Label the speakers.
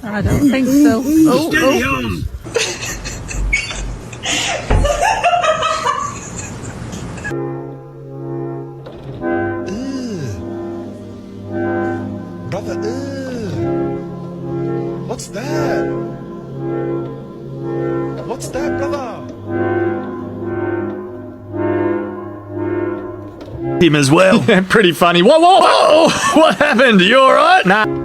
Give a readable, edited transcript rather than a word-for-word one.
Speaker 1: I don't think so.
Speaker 2: Steady on!
Speaker 3: Brother, what's that? What's that, brother?
Speaker 4: Him as well.
Speaker 5: Pretty funny. Whoa, whoa, whoa! What happened? You alright? Nah.